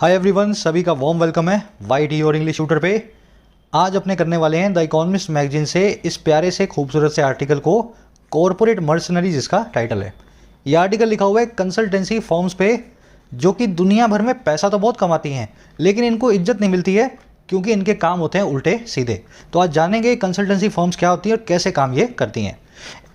Hi everyone, सभी का warm welcome है वाईटी और इंग्लिश शूटर पे। आज अपने करने वाले हैं द इकोनॉमिस्ट मैगजीन से इस प्यारे से खूबसूरत से आर्टिकल को, कॉरपोरेट मर्सनरीज इसका टाइटल है। यह आर्टिकल लिखा हुआ है कंसल्टेंसी फर्म्स पे, जो कि दुनिया भर में पैसा तो बहुत कमाती हैं लेकिन इनको इज्जत नहीं मिलती है क्योंकि इनके काम होते हैं उल्टे सीधे। तो आज जानेंगे कंसल्टेंसी फर्म्स क्या होती हैं और कैसे काम ये करती हैं।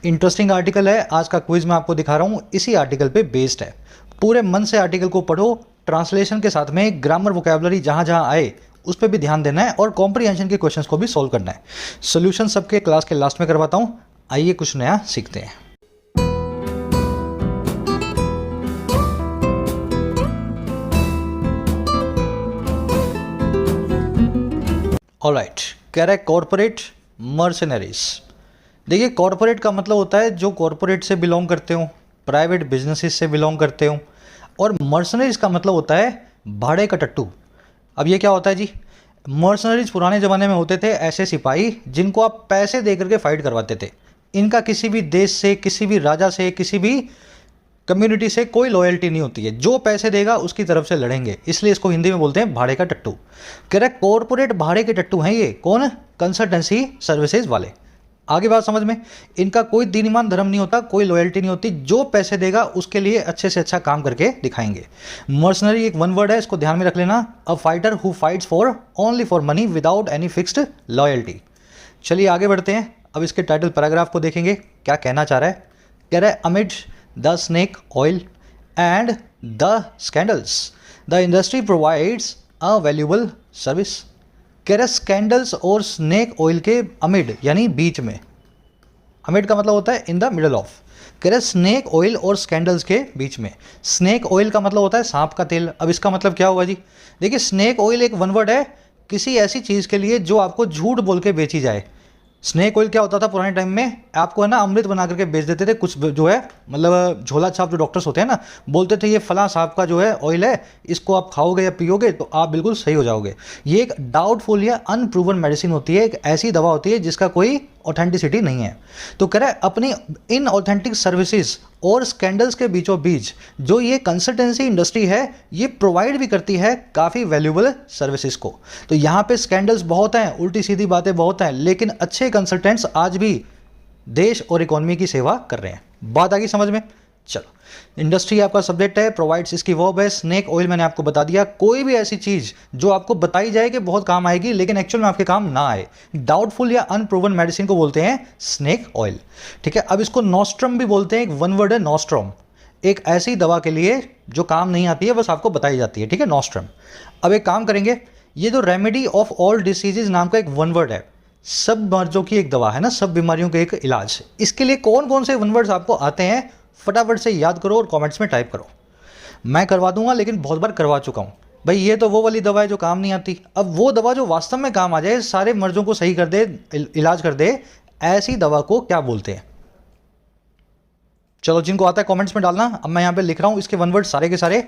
इंटरेस्टिंग आर्टिकल है। आज का क्विज मैं आपको दिखा रहा हूँ, इसी आर्टिकल पे बेस्ड है। पूरे मन से आर्टिकल को पढ़ो, ट्रांसलेशन के साथ में ग्रामर वोकैबुलरी जहाँ जहाँ आए उस पर भी ध्यान देना है और कॉम्प्रिहेंशन के क्वेश्चंस को भी सॉल्व करना है। सॉल्यूशन सबके क्लास के लास्ट में करवाता हूँ। आइए कुछ नया सीखते हैं। ऑलराइट, कह रहा है कॉर्पोरेट मर्सनरीज। देखिए, कॉर्पोरेट का मतलब होता है जो कॉर्पोरेट से बिलोंग करते हो, प्राइवेट बिजनेसेस से बिलोंग करते हो, और मर्सनरीज का मतलब होता है भाड़े का टट्टू। अब ये क्या होता है जी? मर्सनरीज पुराने ज़माने में होते थे ऐसे सिपाही जिनको आप पैसे दे करके फाइट करवाते थे। इनका किसी भी देश से, किसी भी राजा से, किसी भी कम्युनिटी से कोई लॉयल्टी नहीं होती है। जो पैसे देगा उसकी तरफ से लड़ेंगे, इसलिए इसको हिंदी में बोलते हैं भाड़े का टट्टू। कह रहे कॉर्पोरेट भाड़े के टट्टू हैं ये। कौन? कंसल्टेंसी सर्विसेज वाले। आगे बात समझ में। इनका कोई दीन ईमान धर्म नहीं होता, कोई लॉयल्टी नहीं होती। जो पैसे देगा उसके लिए अच्छे से अच्छा काम करके दिखाएंगे। मर्सनरी एक वन वर्ड है, इसको ध्यान में रख लेना। A fighter who fights for only for money without any fixed loyalty. चलिए आगे बढ़ते हैं। अब इसके टाइटल पैराग्राफ को देखेंगे, क्या कहना चाह रहा है। कह रहा है amid the snake oil and the scandals the industry provides a valuable service. कह रहे स्कैंडल्स और स्नेक ऑयल के अमिड यानी बीच में। अमिड का मतलब होता है इन द मिडल ऑफ। कह रहे स्नेक ऑयल और स्कैंडल्स के बीच में। स्नेक ऑयल का मतलब होता है सांप का तेल। अब इसका मतलब क्या हुआ जी? देखिए, स्नेक ऑयल एक वन वर्ड है किसी ऐसी चीज़ के लिए जो आपको झूठ बोल के बेची जाए। स्नेक ऑयल क्या होता था पुराने टाइम में? आपको है ना अमृत बना करके बेच देते थे। कुछ जो है मतलब झोला छाप जो डॉक्टर्स होते हैं ना, बोलते थे ये फलां सांप का जो है ऑयल है, इसको आप खाओगे या पियोगे तो आप बिल्कुल सही हो जाओगे। ये एक डाउटफुल या अनप्रूवन मेडिसिन होती है, एक ऐसी दवा होती है जिसका कोई ऑथेंटिसिटी नहीं है। तो कह रहा है अपनी इन ऑथेंटिक सर्विसेज और स्कैंडल्स के बीचों बीच जो ये कंसल्टेंसी इंडस्ट्री है ये प्रोवाइड भी करती है काफ़ी वैल्यूएबल सर्विसेज को। तो यहाँ पे स्कैंडल्स बहुत हैं, उल्टी सीधी बातें बहुत हैं, लेकिन अच्छे कंसल्टेंट्स आज भी देश और इकोनॉमी की सेवा कर रहे हैं। बात आ गई समझ में? चलो, इंडस्ट्री आपका सब्जेक्ट है, प्रोवाइड्स इसकी वर्ब है। स्नेक ऑयल मैंने आपको बता दिया। कोई भी ऐसी चीज़ जो आपको बताई जाए कि बहुत काम आएगी लेकिन एक्चुअल में आपके काम ना आए, डाउटफुल या अनप्रूवन मेडिसिन को बोलते हैं स्नेक ऑयल। ठीक है। अब इसको नॉस्ट्रम भी बोलते हैं, एक वन वर्ड है नॉस्ट्रम, एक ऐसी दवा के लिए जो काम नहीं आती है, बस आपको बताई जाती है। ठीक है, नॉस्ट्रम। अब एक काम करेंगे, ये जो रेमेडी ऑफ ऑल डिसीजेज नाम का एक वन वर्ड है, सब मर्जों की एक दवा है ना, सब बीमारियों का एक इलाज। इसके लिए कौन कौन से वन वर्ड्स आपको आते हैं फटाफट से याद करो और कमेंट्स में टाइप करो। मैं करवा दूंगा, लेकिन बहुत बार करवा चुका हूँ भाई। ये तो वो वाली दवा है जो काम नहीं आती। अब वो दवा जो वास्तव में काम आ जाए, सारे मर्जों को सही कर दे, इलाज कर दे, ऐसी दवा को क्या बोलते हैं? चलो, जिनको आता है कमेंट्स में डालना। अब मैं यहाँ पे लिख रहा हूँ इसके वन वर्ड सारे के सारे।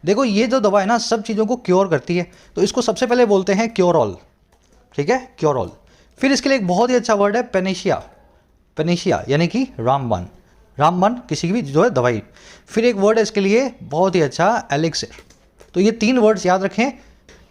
देखो, ये जो दवा है ना सब चीज़ों को क्योर करती है, तो इसको सबसे पहले बोलते हैं क्योरॉल। ठीक है, क्योरॉल। फिर इसके लिए एक बहुत ही अच्छा वर्ड है पेनेशिया। पेनेशिया यानी कि रामबाण। रामबाण किसी की भी जो है दवाई। फिर एक वर्ड है इसके लिए बहुत ही अच्छा, एलिक्सिर। तो ये तीन वर्ड्स याद रखें।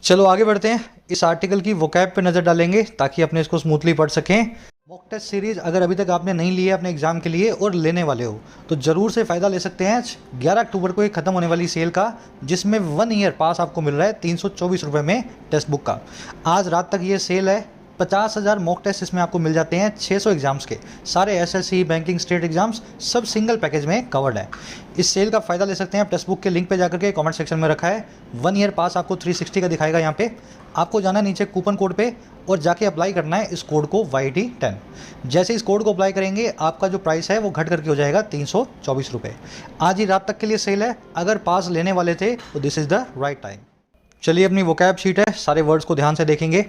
चलो आगे बढ़ते हैं। इस आर्टिकल की वोकैब पे नज़र डालेंगे ताकि अपने इसको स्मूथली पढ़ सकें। मॉक टेस्ट सीरीज़ अगर अभी तक आपने नहीं ली है अपने एग्जाम के लिए और लेने वाले हो तो ज़रूर से फ़ायदा ले सकते हैं। 11 अक्टूबर को ये ख़त्म होने वाली सेल का, जिसमें 1 ईयर पास आपको मिल रहा है 324 रुपये में टेक्स्ट बुक का। आज रात तक ये सेल है। 50,000 मॉक टेस्ट इसमें आपको मिल जाते हैं। 600 एग्जाम्स के, सारे एसएससी, बैंकिंग, स्टेट एग्जाम्स सब सिंगल पैकेज में कवर्ड है। इस सेल का फ़ायदा ले सकते हैं आप। टेक्स्ट बुक के लिंक पे जाकर के कमेंट सेक्शन में रखा है। 1 ईयर पास आपको 360 का दिखाएगा। यहाँ पे आपको जाना नीचे कूपन कोड पे और जाके अप्लाई करना है इस कोड को YT10। जैसे इस कोड को अप्लाई करेंगे आपका जो प्राइस है वो घट करके हो जाएगा 324 रुपये। आज ही रात तक के लिए सेल है। अगर पास लेने वाले थे तो this is the right time. चलिए, अपनी वोकैब शीट है, सारे वर्ड्स को ध्यान से देखेंगे।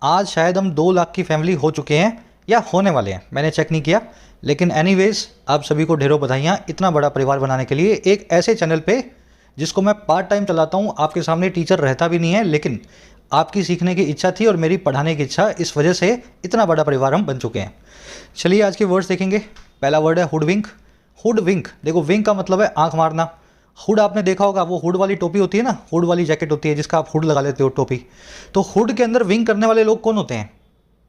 आज शायद हम 2 लाख की फैमिली हो चुके हैं या होने वाले हैं, मैंने चेक नहीं किया, लेकिन एनीवेज आप सभी को ढेरों बधाइयाँ इतना बड़ा परिवार बनाने के लिए। एक ऐसे चैनल पे जिसको मैं पार्ट टाइम चलाता हूँ, आपके सामने टीचर रहता भी नहीं है, लेकिन आपकी सीखने की इच्छा थी और मेरी पढ़ाने की इच्छा, इस वजह से इतना बड़ा परिवार हम बन चुके हैं। चलिए आज के वर्ड्स देखेंगे। पहला वर्ड है हुडविंक। हुडविंक, देखो विंक का मतलब है आँख मारना, हुड आपने देखा होगा, वो हुड वाली टोपी होती है ना, हुड वाली जैकेट होती है जिसका आप हुड लगा लेते हो टोपी। तो हुड के अंदर विंग करने वाले लोग कौन होते हैं?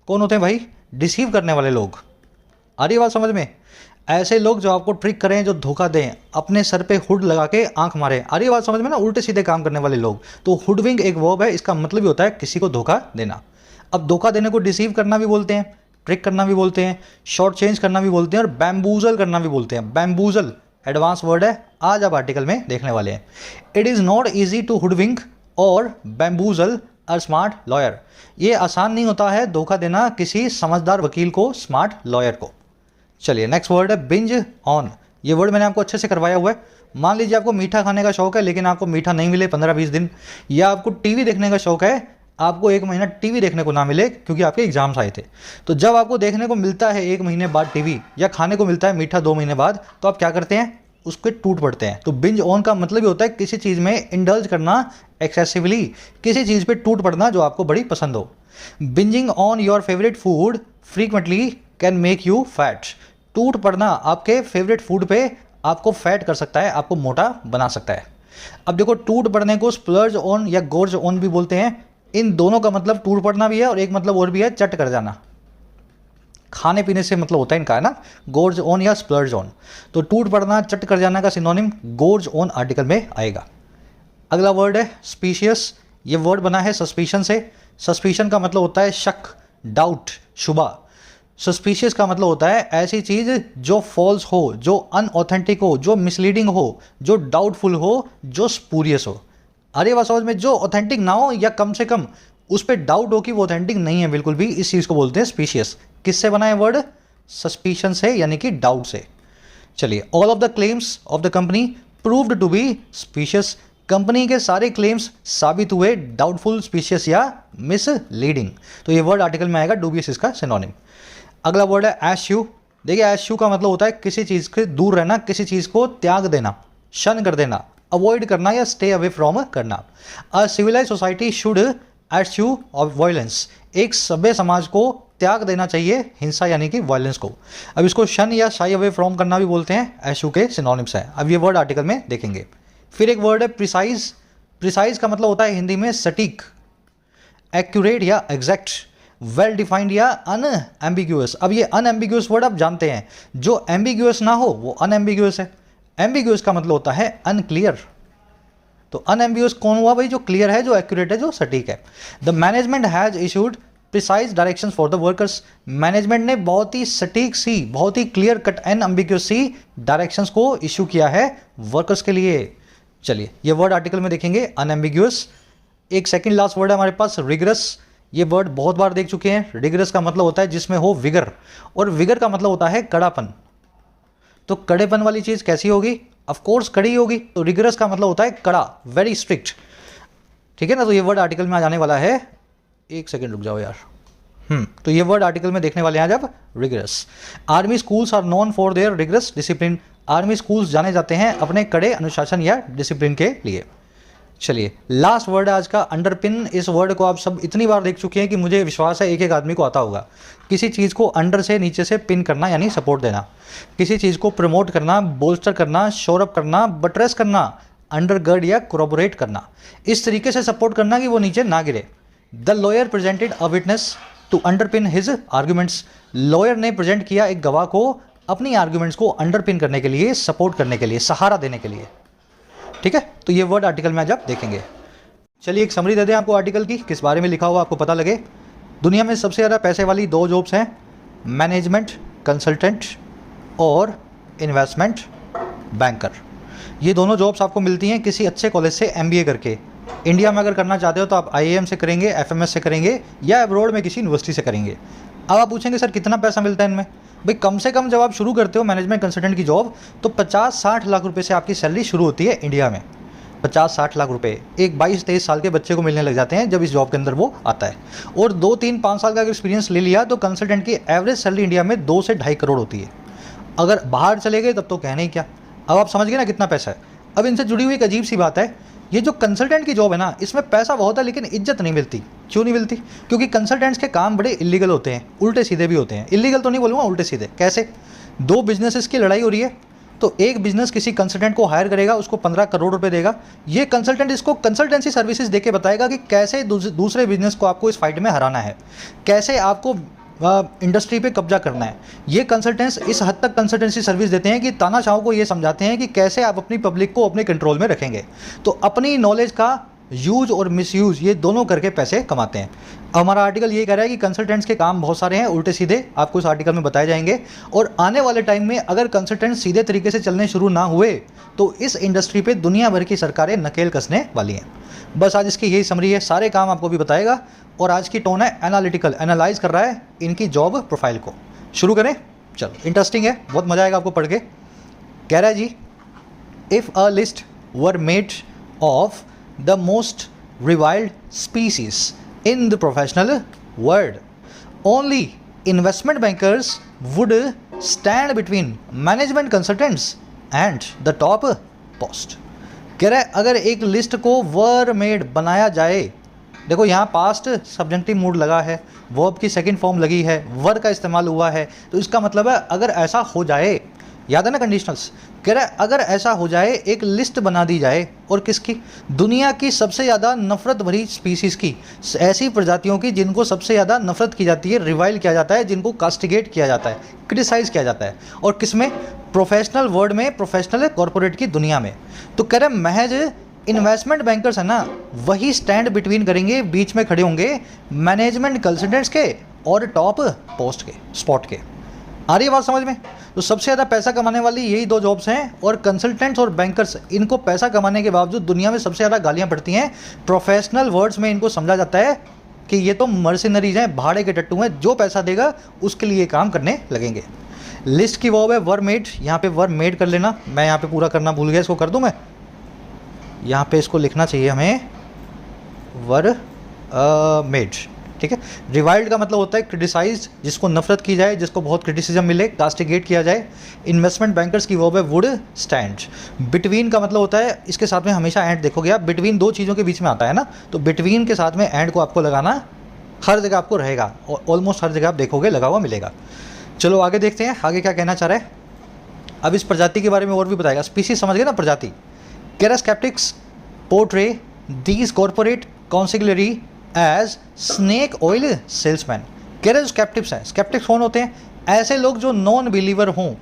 कौन होते हैं भाई? डिसीव करने वाले लोग। आ रही बात समझ में? ऐसे लोग जो आपको ट्रिक करें, जो धोखा दें, अपने सर पे हुड लगा के आंख मारे। आ रही बात समझ में ना? उल्टे सीधे काम करने वाले लोग। तो हुडविंग एक वर्ब है, इसका मतलब ही होता है किसी को धोखा देना। अब धोखा देने को डिसीव करना भी बोलते हैं, ट्रिक करना भी बोलते हैं, शॉर्ट चेंज करना भी बोलते हैं और बैम्बूजल करना भी बोलते हैं। बैम्बूजल एडवांस वर्ड है, आज आप आर्टिकल में देखने वाले हैं। It is not easy to hoodwink और बैम्बूजल अ स्मार्ट लॉयर। ये आसान नहीं होता है धोखा देना किसी समझदार वकील को, स्मार्ट लॉयर को। चलिए नेक्स्ट वर्ड है बिंज ऑन। ये वर्ड मैंने आपको अच्छे से करवाया हुआ है। मान लीजिए आपको मीठा खाने का शौक है लेकिन आपको मीठा नहीं मिले 15-20 दिन, या आपको टीवी देखने का शौक है, आपको 1 महीना टीवी देखने को ना मिले क्योंकि आपके एग्जाम्स आए थे। तो जब आपको देखने को मिलता है 1 महीने बाद टीवी, या खाने को मिलता है मीठा 2 महीने बाद, तो आप क्या करते हैं? उसके टूट पड़ते हैं। तो बिंज ऑन का मतलब ही होता है किसी चीज़ में इंडल्ज करना एक्सेसिवली, किसी चीज़ पे टूट पड़ना जो आपको बड़ी पसंद हो। Bingeing on your favourite food frequently can make you fat. टूट पड़ना आपके फेवरेट फूड पे आपको फैट कर सकता है, आपको मोटा बना सकता है। अब देखो, टूट पड़ने को स्प्लर्ज ऑन या गोर्ज ऑन भी बोलते हैं। इन दोनों का मतलब टूट पड़ना भी है और एक मतलब और भी है, चट कर जाना। खाने पीने से मतलब होता है इनका, है ना, गोर्ज ऑन या स्प्लर्ज ऑन। तो टूट पड़ना, चट कर जाना का सिनोनिम गोर्ज ऑन आर्टिकल में आएगा। अगला वर्ड है स्पीशियस। ये वर्ड बना है सस्पिशन से। सस्पिशन का मतलब होता है शक, डाउट, शुबा। सस्पिशियस का मतलब होता है ऐसी चीज़ जो फॉल्स हो, जो अनऑथेंटिक हो, जो मिसलीडिंग हो, जो डाउटफुल हो, जो स्पूरियस हो। अरे वाह, समझ में? जो ऑथेंटिक ना हो या कम से कम उस पर डाउट हो कि वो ऑथेंटिक नहीं है बिल्कुल भी, इस चीज़ को बोलते हैं स्पीशियस। किससे बना है वर्ड? सस्पिशन से, यानी कि डाउट से। चलिए, all of the claims of the company proved to be specious. Company के सारे क्लेम्स साबित हुए डाउटफुल, स्पीशियस या मिसलीडिंग। तो ये वर्ड आर्टिकल में आएगा, डूबियस इसका सिनोनिम। अगला वर्ड है एश्यू। देखिए, एश्यू का मतलब होता है किसी चीज़ से दूर रहना, किसी चीज़ को त्याग देना, शन कर देना, अवॉइड करना या स्टे अवे फ्रॉम करना। A civilise society should eschew of violence. एक सभ्य समाज को त्याग देना चाहिए हिंसा यानी कि वायलेंस को। अब इसको शन या शाई अवे फ्रॉम करना भी बोलते हैं, एश्यू के सिनोनिम्स है। अब ये वर्ड आर्टिकल में देखेंगे। फिर एक वर्ड है प्रिसाइज। प्रिसाइज का मतलब होता है हिंदी में सटीक, एक्यूरेट या एग्जैक्ट, वेल डिफाइंड या अनएम्बिग्यूअस। अब ये अनएम्बिग्यूअस वर्ड आप जानते हैं, जो एम्बिग्यूअस ना हो वो अनएम्बिग्यूअस है। एम्बिग्यूअस का मतलब होता है अनक्लियर। तो अनएम्बिग्यूअस कौन हुआ भाई? जो क्लियर है, जो एक्यूरेट है, जो सटीक है। The management has issued precise directions for the workers. Management ने बहुत ही सटीक सी, बहुत ही क्लियर कट एंड एम्बिग्यूअस सी डायरेक्शंस को इशू किया है वर्कर्स के लिए। चलिए, ये वर्ड आर्टिकल में देखेंगे, अनएम्बिग्यूअस। एक सेकंड लास्ट वर्ड है हमारे पास, रिगरस। ये वर्ड बहुत बार देख चुके हैं। रिगरस का मतलब होता है जिसमें हो विगर, और विगर का मतलब होता है कड़ापन। तो कड़ेपन वाली चीज़ कैसी होगी? ऑफ कोर्स कड़ी होगी। तो रिगरस का मतलब होता है कड़ा, वेरी स्ट्रिक्ट। ठीक है ना? तो ये वर्ड आर्टिकल में आ जाने वाला है। एक सेकंड रुक जाओ यार। तो ये वर्ड आर्टिकल में देखने वाले हैं आज आप, rigorous. Army schools are known for their rigorous discipline. Army schools जाने जाते हैं अपने कड़े अनुशासन या डिसिप्लिन के लिए। चलिए, लास्ट वर्ड है आज का, अंडरपिन। इस वर्ड को आप सब इतनी बार देख चुके हैं कि मुझे विश्वास है एक एक आदमी को आता होगा। किसी चीज़ को अंडर से, नीचे से पिन करना यानी सपोर्ट देना। किसी चीज़ को प्रमोट करना, बोल्स्टर करना, शोरअप करना, बट्रेस करना, अंडरगर्ड या कोरोबोरेट करना। इस तरीके से सपोर्ट करना कि वो नीचे ना गिरे। The lawyer presented a witness to underpin his arguments. Lawyer ने प्रेजेंट किया एक गवाह को अपनी आर्ग्यूमेंट्स को अंडरपिन करने के लिए, सपोर्ट करने के लिए, सहारा देने के लिए। ठीक है? तो ये वर्ड आर्टिकल में आज आप देखेंगे। चलिए, एक समरी दे दें आपको आर्टिकल की, किस बारे में लिखा हुआ आपको पता लगे। दुनिया में सबसे ज़्यादा पैसे वाली 2 जॉब्स हैं, मैनेजमेंट कंसल्टेंट और इन्वेस्टमेंट बैंकर। ये दोनों जॉब्स आपको मिलती हैं किसी अच्छे कॉलेज से MBA करके। इंडिया में अगर करना चाहते हो तो आप IIM से करेंगे, FMS से करेंगे, या अब्रॉड में किसी यूनिवर्सिटी से करेंगे। अब आप पूछेंगे सर कितना पैसा मिलता है इनमें? भाई, कम से कम जब आप शुरू करते हो मैनेजमेंट कंसल्टेंट की जॉब, तो 50-60 लाख रुपए से आपकी सैलरी शुरू होती है इंडिया में। 50-60 लाख रुपए एक 22-23 साल के बच्चे को मिलने लग जाते हैं जब इस जॉब के अंदर वो आता है। और 2-3-5 साल का एक्सपीरियंस ले लिया तो कंसल्टेंट की एवरेज सैलरी इंडिया में 2 से 2.5 करोड़ होती है। अगर बाहर चले गए तब तो कहने ही क्या। अब आप समझ गए ना कितना पैसा है। अब इनसे जुड़ी हुई एक अजीब सी बात है, ये जो कंसल्टेंट की जॉब है ना, इसमें पैसा बहुत है लेकिन इज्जत नहीं मिलती। क्यों नहीं मिलती? क्योंकि कंसल्टेंट्स के काम बड़े इलीगल होते हैं, उल्टे सीधे भी होते हैं। इलीगल तो नहीं बोलूँगा, उल्टे सीधे। कैसे? 2 बिजनेसेस की लड़ाई हो रही है, तो एक बिजनेस किसी कंसल्टेंट को हायर करेगा, उसको 15 करोड़ रुपए देगा। ये कंसल्टेंट इसको कंसल्टेंसी सर्विसेज देके बताएगा कि कैसे दूसरे बिजनेस को आपको इस फाइट में हराना है, कैसे आपको इंडस्ट्री पे कब्जा करना है। ये कंसल्टेंट्स इस हद तक कंसल्टेंसी सर्विस देते हैं कि तानाशाह को ये समझाते हैं कि कैसे आप अपनी पब्लिक को अपने कंट्रोल में रखेंगे। तो अपनी नॉलेज का यूज और मिसयूज ये दोनों करके पैसे कमाते हैं। हमारा आर्टिकल ये कह रहा है कि कंसल्टेंट्स के काम बहुत सारे हैं, उल्टे सीधे आपको इस आर्टिकल में बताए जाएंगे। और आने वाले टाइम में अगर कंसल्टेंट्स सीधे तरीके से चलने शुरू ना हुए तो इस इंडस्ट्री पे दुनिया भर की सरकारें नकेल कसने वाली हैं। बस आज इसकी यही समरी है, सारे काम आपको भी बताएगा। और आज की टोन है एनालिटिकल, एनालाइज कर रहा है इनकी जॉब प्रोफाइल को। शुरू करें, चलो। इंटरेस्टिंग है, बहुत मजा आएगा आपको पढ़ के। कह रहा है जी, if a list were made of the most reviled species in the professional world, only investment bankers would stand between management consultants and the top post। कह रहा है अगर एक लिस्ट को वर मेड बनाया जाए, देखो यहाँ पास्ट सब्जेक्टिव मूड लगा है, वर्ब की सेकंड फॉर्म लगी है, वर का इस्तेमाल हुआ है, तो इसका मतलब है अगर ऐसा हो जाए, याद है ना कंडीशनल्स। कह रहा है अगर ऐसा हो जाए, एक लिस्ट बना दी जाए, और किसकी? दुनिया की सबसे ज़्यादा नफरत भरी स्पीसीज़ की, ऐसी प्रजातियों की जिनको सबसे ज़्यादा नफरत की जाती है, रिवाइल किया जाता है, जिनको कास्टिगेट किया जाता है, क्रिटिसाइज़ किया जाता है। और किसमें? प्रोफेशनल वर्ल्ड में, प्रोफेशनल कॉरपोरेट की दुनिया में। तो कह रहा है महज इन्वेस्टमेंट बैंकर्स है ना, वही स्टैंड बिटवीन करेंगे, बीच में खड़े होंगे मैनेजमेंट कंसल्टेंट्स के और टॉप पोस्ट के, स्पॉट के। आ रही है बात समझ में? तो सबसे ज़्यादा पैसा कमाने वाली यही दो जॉब्स हैं। और कंसल्टेंट्स और बैंकर्स, इनको पैसा कमाने के बावजूद दुनिया में सबसे ज़्यादा गालियाँ पड़ती हैं। प्रोफेशनल वर्ड्स में इनको समझा जाता है कि ये तो मर्सिनरीज हैं, भाड़े के टट्टू हैं, जो पैसा देगा उसके लिए काम करने लगेंगे। लिस्ट की वो है वर मेड, यहाँ पे वर मेड कर लेना। मैं यहाँ पे पूरा करना भूल गया, इसको कर दूँ मैं? यहाँ पे इसको लिखना चाहिए हमें, वर मेड, ठीक है। रिवाइल्ड का मतलब होता है क्रिटिसाइज्ड, जिसको नफरत की जाए, जिसको बहुत क्रिटिसिज्म मिले, कास्टिगेट किया जाए। इन्वेस्टमेंट बैंकर्स की वर्ब है वुड स्टैंड। बिटवीन का मतलब होता है, इसके साथ में हमेशा एंड देखोगे आप, बिटवीन दो चीज़ों के बीच में आता है ना, तो बिटवीन के साथ में एंड को आपको लगाना हर जगह आपको रहेगा, और ऑलमोस्ट हर जगह आप देखोगे लगा हुआ मिलेगा। चलो आगे देखते हैं आगे क्या कहना चाह रहा है। अब इस प्रजाति के बारे में और भी बताएगा। स्पीसीज समझ गए ना, प्रजाति। कह रहा sceptics portray these corporate consiglieri as snake oil salesman. कह रहे जो स्केप्टिक्स हैं, स्केप्टिक्स कौन होते हैं? ऐसे लोग जो नॉन बिलीवर हों,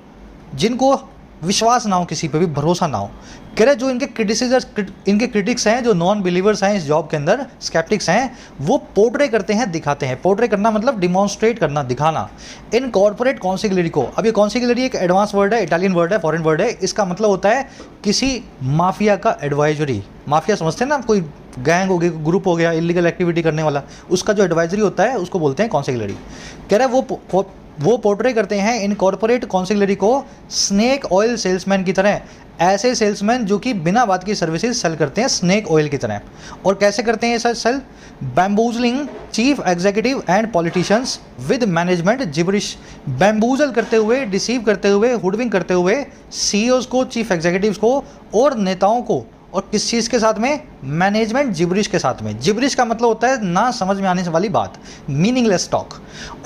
जिनको विश्वास ना हो, किसी पे भी भरोसा ना हो। कह रहे जो इनके क्रिटिक्स हैं, जो नॉन बिलीवर्स हैं इस जॉब के अंदर, स्केप्टिक्स हैं, वो पोर्ट्रे करते हैं, दिखाते हैं। पोर्ट्रे करना मतलब डिमॉन्स्ट्रेट करना, दिखाना। इन कॉर्पोरेट कॉन्सिगलरी को, अब ये कॉन्सिगलरी एक एडवांस वर्ड है, इटालियन वर्ड है, फॉरेन वर्ड है। इसका मतलब होता है किसी माफिया का एडवाइजरी। माफिया समझते हैं ना, कोई गैंग हो गया, ग्रुप हो गया, इलीगल एक्टिविटी करने वाला, उसका जो एडवाइजरी होता है उसको बोलते हैं कॉन्सिगलरी। कह रहा है वो पोर्ट्रे करते हैं इन कॉर्पोरेट कॉन्सिगलरी को स्नेक ऑयल सेल्समैन की तरह। ऐसे सेल्समैन जो कि बिना बात की सर्विसेज सेल करते हैं स्नेक ऑयल की तरह। और कैसे करते हैं ये sell? Bamboozling chief executive and politicians with management gibberish. Bamboozle करते हुए, डिसीव करते हुए, हुडविंग करते हुए सीईओज को, चीफ एग्जीक्यूटिव्स को और नेताओं को, और किस चीज़ के साथ में? मैनेजमेंट जिब्रिश के साथ में। जिब्रिश का मतलब होता है ना समझ में आने वाली बात, मीनिंगलेस टॉक।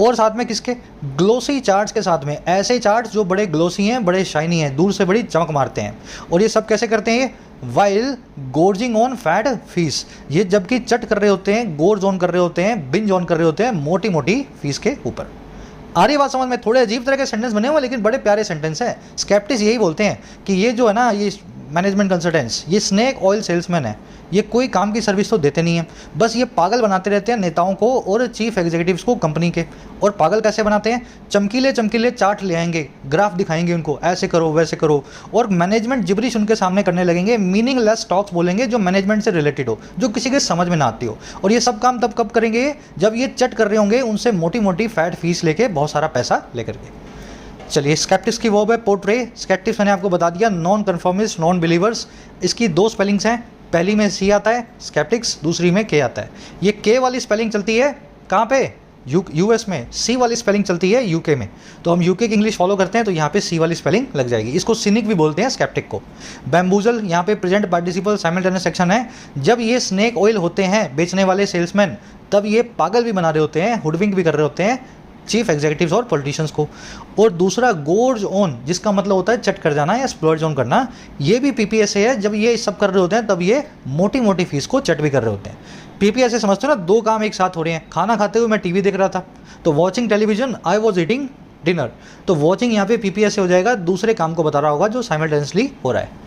और साथ में किसके? ग्लोसी चार्ट्स के साथ में। ऐसे चार्ट्स जो बड़े ग्लोसी हैं, बड़े शाइनी हैं, दूर से बड़ी चमक मारते हैं। और ये सब कैसे करते हैं? While gorging on fat fees. ये जबकि चट कर रहे होते हैं, गोर्ज ऑन कर रहे होते हैं, बिंज ऑन कर रहे होते हैं मोटी मोटी फीस के ऊपर। आ रही बात समझ में? थोड़े अजीब तरह के सेंटेंस बने हुए लेकिन बड़े प्यारे सेंटेंस है। स्केप्टिक्स यही बोलते हैं कि ये जो है ना, ये मैनेजमेंट कंसल्टेंट्स, ये स्नेक ऑयल सेल्समैन है, ये कोई काम की सर्विस तो देते नहीं है, बस ये पागल बनाते रहते हैं नेताओं को और चीफ एग्जीक्यूटिव्स को कंपनी के। और पागल कैसे बनाते हैं? चमकीले चमकीले चार्ट ले आएंगे, ग्राफ दिखाएंगे उनको, ऐसे करो वैसे करो, और मैनेजमेंट जिब्रिश उनके सामने करने लगेंगे, मीनिंगलेस टॉक्स बोलेंगे जो मैनेजमेंट से रिलेटेड हो, जो किसी के समझ में ना आती हो। और ये सब काम तब कब करेंगे? जब ये चट कर रहे होंगे उनसे मोटी मोटी फैट फीस लेके, बहुत सारा पैसा लेकर के। चलिए, स्केप्टिक्स की वर्ब है पोर्ट्रे। स्केप्टिक्स मैंने आपको बता दिया, नॉन कन्फर्मिस्ट, नॉन बिलीवर्स। इसकी दो स्पेलिंग्स हैं, पहली में सी आता है स्केप्टिक्स, दूसरी में के आता है। ये के वाली स्पेलिंग चलती है कहाँ पे? यूएस में। सी वाली स्पेलिंग चलती है यूके में। तो हम यूके की इंग्लिश फॉलो करते हैं, तो यहाँ पे सी वाली स्पेलिंग लग जाएगी। इसको सिनिक भी बोलते हैं स्केप्टिक को। बैम्बूजल यहाँ पे प्रेजेंट पार्टिसिपल साइमल्टेनियस सेक्शन है। जब ये स्नेक ऑयल होते हैं बेचने वाले सेल्समैन, तब ये पागल भी बना रहे होते हैं, हुडविंग भी कर रहे होते हैं चीफ एग्जीक्यूटिव्स और पॉलिटिशियंस को। और दूसरा गोर्ज ऑन, जिसका मतलब होता है चट कर जाना या स्प्लर्ज ऑन करना, ये भी पीपीएसए है। जब ये सब कर रहे होते हैं तब ये मोटी मोटी फीस को चट भी कर रहे होते हैं। पीपीएसए समझते हो ना, दो काम एक साथ हो रहे हैं। खाना खाते हुए मैं टीवी देख रहा था, तो watching television I was eating dinner, तो वॉचिंग यहाँ पे पीपीएसए हो जाएगा, दूसरे काम को बता रहा होगा जो साइमल्टेनियसली हो रहा है।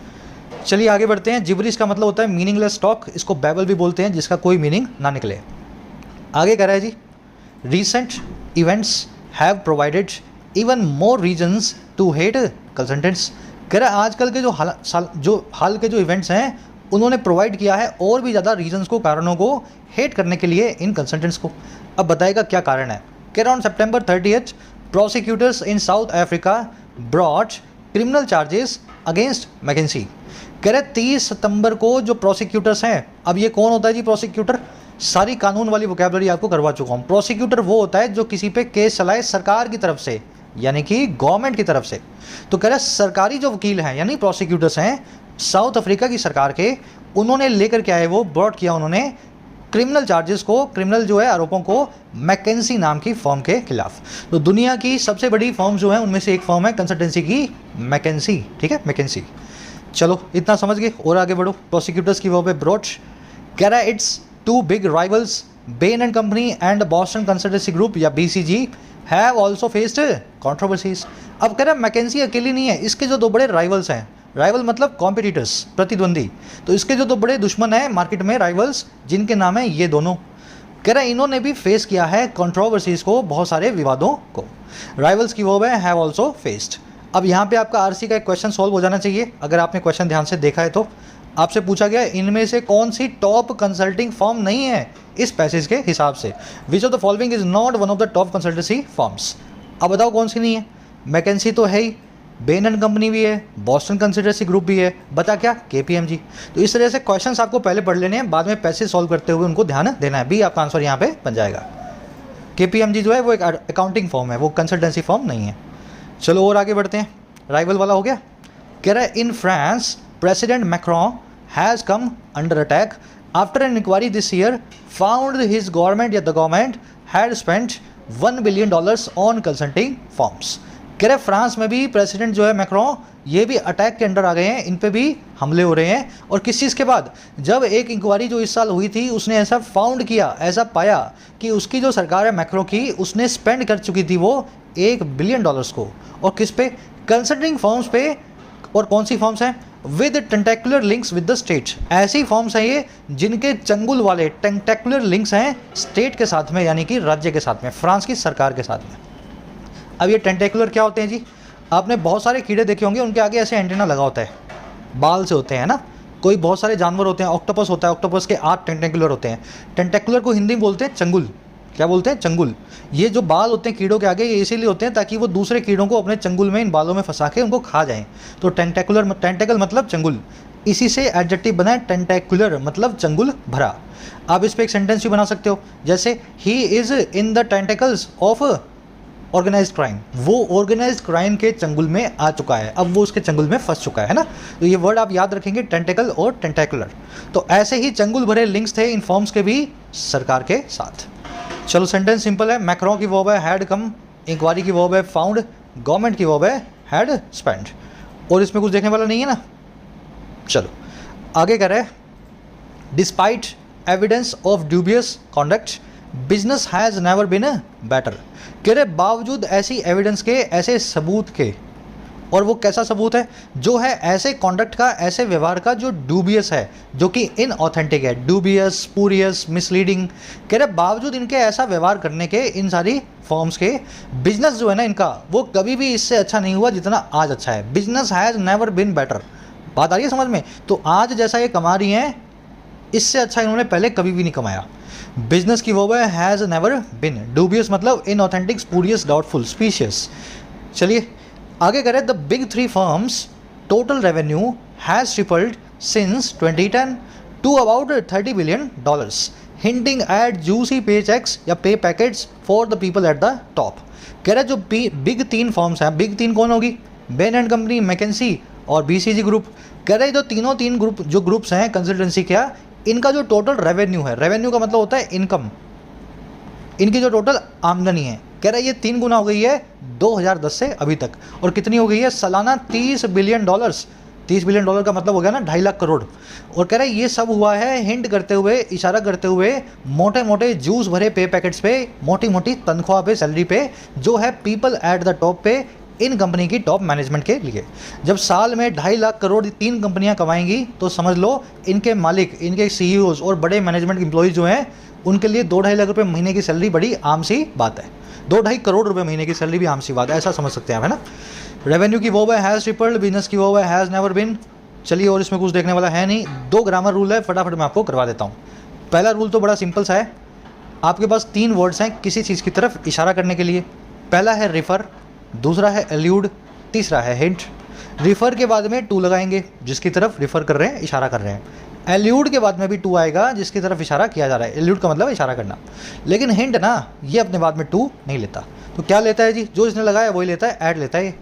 चलिए आगे बढ़ते हैं। जिब्रिश का मतलब होता है मीनिंगलेस टॉक, इसको बैबल भी बोलते हैं, जिसका कोई मीनिंग ना निकले। आगे कह रहा है जी, recent events have provided even more reasons to hate consultants. कह रहा है आजकल के जो हाल के जो इवेंट्स हैं उन्होंने प्रोवाइड किया है और भी ज़्यादा रीजन्स को, कारणों को हेट करने के लिए इन कंसल्टेंट्स को। अब बताएगा क्या कारण है। कह रहा on September 30th prosecutors in south Africa brought criminal charges against McKinsey. कह रहे 30 सितंबर को जो प्रोसिक्यूटर्स हैं, अब ये कौन होता है जी प्रोसिक्यूटर, सारी कानून वाली वोकैबुलरी आपको करवा चुका हूँ। प्रोसिक्यूटर वो होता है जो किसी पे केस चलाए सरकार की तरफ से, यानी कि गवर्नमेंट की तरफ से। तो कह रहे सरकारी जो वकील हैं यानी प्रोसिक्यूटर्स हैं साउथ अफ्रीका की सरकार के, उन्होंने लेकर के आए, वो ब्रॉड किया उन्होंने क्रिमिनल चार्जेस को, क्रिमिनल जो है आरोपों को मैकेंसी नाम की फर्म के खिलाफ। तो दुनिया की सबसे बड़ी फर्म जो है उनमें से एक फर्म है कंसल्टेंसी की मैकेंसी, ठीक है, मैकेंसी। चलो इतना समझ गए और आगे बढ़ो। प्रोसिक्यूटर्स की वो पे ब्रॉड कह रहा है it's two big rivals Bain and Company and Boston Consultancy Group या BCG have also faced controversies. अब कह रहा है मैकेंसी अकेली नहीं है, इसके जो दो बड़े राइवल्स हैं, राइवल मतलब कॉम्पिटिटर्स, प्रतिद्वंदी, तो इसके जो दो बड़े दुश्मन हैं मार्केट में, राइवल्स, जिनके नाम है ये दोनों। कह रहा है इन्होंने भी फेस किया है कंट्रोवर्सीज को, बहुत सारे विवादों को। राइवल्स की वो है हैव ऑल्सो फेस्ड। अब यहाँ पे आपका आरसी का एक क्वेश्चन सॉल्व हो जाना चाहिए, अगर आपने क्वेश्चन ध्यान से देखा है तो। आपसे पूछा गया इनमें से कौन सी टॉप कंसल्टिंग फर्म नहीं है इस पैसेज के हिसाब से, which of the following is not one of the top consultancy firms. अब बताओ कौन सी नहीं है। मैकेंसी तो है ही, बेन एंड कंपनी भी है, बॉस्टन कंसल्टेंसी ग्रुप भी है, बता क्या, KPMG। तो इस तरह से क्वेश्चंस आपको पहले पढ़ लेने हैं, बाद में पैसेज सॉल्व करते हुए उनको ध्यान देना है। भी आपका आंसर यहाँ पे बन जाएगा। KPMG जो है वो एक अकाउंटिंग फर्म है, वो कंसल्टेंसी फर्म नहीं है। चलो और आगे बढ़ते हैं। राइवल वाला हो गया। कह रहा है in France president Macron has come under attack after an inquiry this year found his government या the government had spent $1 billion on consulting firms. कह रहे फ्रांस में भी प्रेसिडेंट जो है मैक्रोन, ये भी अटैक के अंडर आ गए हैं, इन पे भी हमले हो रहे हैं। और किस चीज़ के बाद, जब एक इंक्वायरी जो इस साल हुई थी उसने ऐसा फाउंड किया, ऐसा पाया कि उसकी जो सरकार है मैक्रो की, उसने स्पेंड कर चुकी थी वो $1 बिलियन को। और किस पे, कंसल्टिंग फर्म्स पे। और कौन सी फर्म्स हैं, with tentacular links with the state. ऐसी फर्म्स हैं ये जिनके चंगुल वाले टेंटेकुलर लिंक्स हैं स्टेट के साथ में, यानी कि राज्य के साथ में, फ्रांस की सरकार के साथ में। अब ये टेंटेकुलर क्या होते हैं जी, आपने बहुत सारे कीड़े देखे होंगे, उनके आगे ऐसे एंटीना लगा होता है, बाल से होते हैं ना। कोई बहुत सारे जानवर होते हैं, ऑक्टोपस होता है, ऑक्टोपस के 8 टेंटेकुलर होते हैं। टेंटेकुलर को हिंदी में बोलते हैं चंगुल। क्या बोलते हैं, चंगुल। ये जो बाल होते हैं कीड़ों के आगे, ये इसीलिए होते हैं ताकि वो दूसरे कीड़ों को अपने चंगुल में, इन बालों में फंसा के उनको खा जाएं। तो टेंटेकुलर, टेंटेकल मतलब चंगुल, इसी से एडजेक्टिव बना है टेंटेकुलर मतलब चंगुल भरा। आप इस पर एक सेंटेंस भी बना सकते हो, जैसे ही is in the tentacles of organised crime. वो ऑर्गेनाइज्ड क्राइम के चंगुल में आ चुका है, अब वो उसके चंगुल में फंस चुका है ना। तो ये वर्ड आप याद रखेंगे, टेंटेकल और टेंटेकुलर। तो ऐसे ही चंगुल भरे लिंक्स थे इन फॉर्म्स के भी सरकार के साथ। चलो सेंटेंस सिंपल है। मैक्रोन की वर्ब है हैड कम, इंक्वायरी की वर्ब है फाउंड, गवर्नमेंट की वर्ब है हैड स्पेंड। और इसमें कुछ देखने वाला नहीं है ना। चलो आगे कह रहे हैं despite evidence of dubious conduct business has never bin better. कह रहे बावजूद ऐसी एविडेंस के, ऐसे सबूत के, और वो कैसा सबूत है, जो है ऐसे कॉन्डक्ट का, ऐसे व्यवहार का जो ड्यूबियस है, जो कि इनऑथेंटिक है, ड्यूबियस, स्पूरियस, मिसलीडिंग। कह रहे बावजूद इनके ऐसा व्यवहार करने के, इन सारी फॉर्म्स के, बिजनेस जो है ना इनका, वो कभी भी इससे अच्छा नहीं हुआ जितना आज अच्छा है। Business has never bin better. बात आ रही है समझ में। तो आज जैसा ये कमा रही हैं, इससे अच्छा इन्होंने पहले कभी भी नहीं कमाया। बिजनेस की वर्ब है हैज़ नेवर बिन। ड्यूबियस मतलब इनऑथेंटिक, स्पूरियस, डाउटफुल, स्पीशियस। चलिए आगे करें। The big 3 firms total revenue has tripled since 2010 to about $30 billion, hinting at juicy pay cheques या pay packets for the people at the top. कह रहे जो big 3 firms हैं, big 3 कौन होगी, बेन एंड कंपनी, मैकेंसी और BCG group. कह रहे जो तीन ग्रुप, जो ग्रुप्स हैं कंसल्टेंसी क्या, इनका जो टोटल रेवेन्यू है, रेवेन्यू का मतलब होता है इनकम, इनकी जो टोटल आमदनी है, कह रहा है ये 3 गुना हो गई है 2010 से अभी तक। और कितनी हो गई है? सालाना $30 बिलियन। $30 बिलियन का मतलब हो गया ना 2.5 लाख करोड़। और कह रहा है ये सब हुआ है हिंट करते हुए, इशारा करते हुए मोटे मोटे जूस भरे पे पैकेट्स पे, मोटी मोटी तनख्वाह पे, सैलरी पे, जो है पीपल एट द टॉप पे, इन कंपनी की टॉप मैनेजमेंट के लिए। जब साल में 2.5 लाख करोड़ 3 कंपनियां कमाएंगी तो समझ लो इनके मालिक, इनके सीईओज और बड़े मैनेजमेंट एम्प्लॉयज जो हैं उनके लिए 2-2.5 लाख रुपये महीने की सैलरी बड़ी आम सी बात है। 2-2.5 करोड़ रुपए महीने की सैलरी भी आम सी बात है, ऐसा समझ सकते हैं आप, है ना। रेवेन्यू की वो है हैज़ ट्रिपल्ड, बिजनेस की वो है हैज़ नेवर बिन। चलिए, और इसमें कुछ देखने वाला है नहीं। 2 ग्रामर रूल है, फटाफट मैं आपको करवा देता हूँ। पहला रूल तो बड़ा सिंपल सा है, आपके पास 3 वर्ड्स हैं किसी चीज़ की तरफ इशारा करने के लिए। पहला है रिफ़र, दूसरा है एल्यूड, तीसरा है हिंट। रिफ़र के बाद में टू लगाएंगे जिसकी तरफ रिफ़र कर रहे हैं, इशारा कर रहे हैं। एल्यूड के बाद में भी टू आएगा जिसकी तरफ इशारा किया जा रहा है। एल्यूड का मतलब इशारा करना। लेकिन हिंट ना, ये अपने बाद में टू नहीं लेता। तो क्या लेता है जी? जो इसने लगाया वही लेता है, ऐड लेता है ये।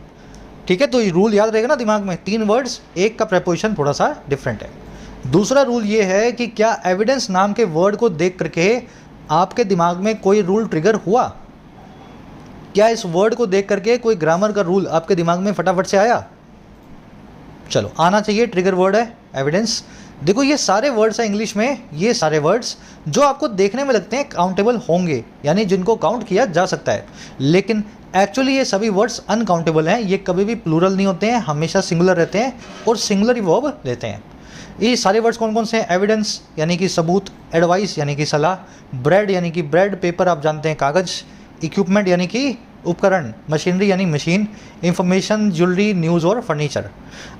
ठीक है, तो ये रूल याद रहेगा ना दिमाग में। 3 वर्ड्स, एक का प्रेपोजिशन थोड़ा सा डिफरेंट है। दूसरा रूल ये है कि क्या एविडेंस नाम के वर्ड को देख करके आपके दिमाग में कोई रूल ट्रिगर हुआ? क्या इस वर्ड को देख करके कोई ग्रामर का रूल आपके दिमाग में फटाफट से आया? चलो, आना चाहिए। ट्रिगर वर्ड है एविडेंस। देखो, ये सारे वर्ड्स हैं इंग्लिश में, ये सारे वर्ड्स जो आपको देखने में लगते हैं काउंटेबल होंगे, यानी जिनको काउंट किया जा सकता है, लेकिन एक्चुअली ये सभी वर्ड्स अनकाउंटेबल हैं। ये कभी भी प्लूरल नहीं होते हैं, हमेशा सिंगुलर रहते हैं और सिंगुलर ही वर्ब लेते हैं। ये सारे वर्ड्स कौन कौन से हैं? एविडेंस यानी कि सबूत, एडवाइस यानी कि सलाह, ब्रेड यानी कि ब्रेड, पेपर आप जानते हैं कागज़, इक्विपमेंट यानी कि उपकरण, मशीनरी यानी मशीन, इंफॉर्मेशन, ज्वेलरी, न्यूज़ और फर्नीचर।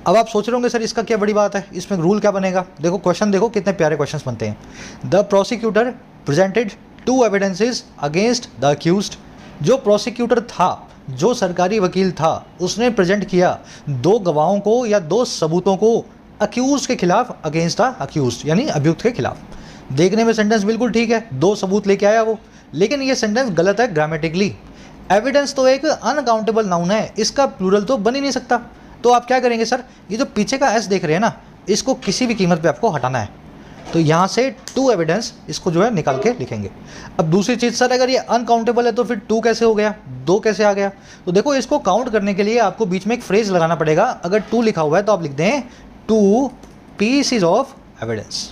अब आप सोच रहे होंगे सर इसका क्या बड़ी बात है, इसमें रूल क्या बनेगा? देखो क्वेश्चन देखो, कितने प्यारे क्वेश्चंस बनते हैं। The prosecutor presented 2 evidences against the accused. जो प्रोसिक्यूटर था, जो सरकारी वकील था, उसने प्रेजेंट किया 2 गवाहों को या 2 सबूतों को अक्यूज के खिलाफ, अगेंस्ट द अक्यूज्ड यानी अभियुक्त के खिलाफ। देखने में सेंटेंस बिल्कुल ठीक है, 2 सबूत लेके आया वो, लेकिन ये सेंटेंस गलत है ग्रामेटिकली। एविडेंस तो एक अनकाउंटेबल नाउन है, इसका प्लूरल तो बन ही नहीं सकता। तो आप क्या करेंगे सर? ये जो पीछे का एस देख रहे हैं ना, इसको किसी भी कीमत पे आपको हटाना है। तो यहाँ से 2 एविडेंस, इसको जो है निकाल के लिखेंगे। अब दूसरी चीज़, सर अगर ये अनकाउंटेबल है तो फिर 2 कैसे हो गया, 2 कैसे आ गया? तो देखो, इसको काउंट करने के लिए आपको बीच में एक फ्रेज लगाना पड़ेगा। अगर 2 लिखा हुआ है तो आप लिख दें 2 पीसेस ऑफ एविडेंस।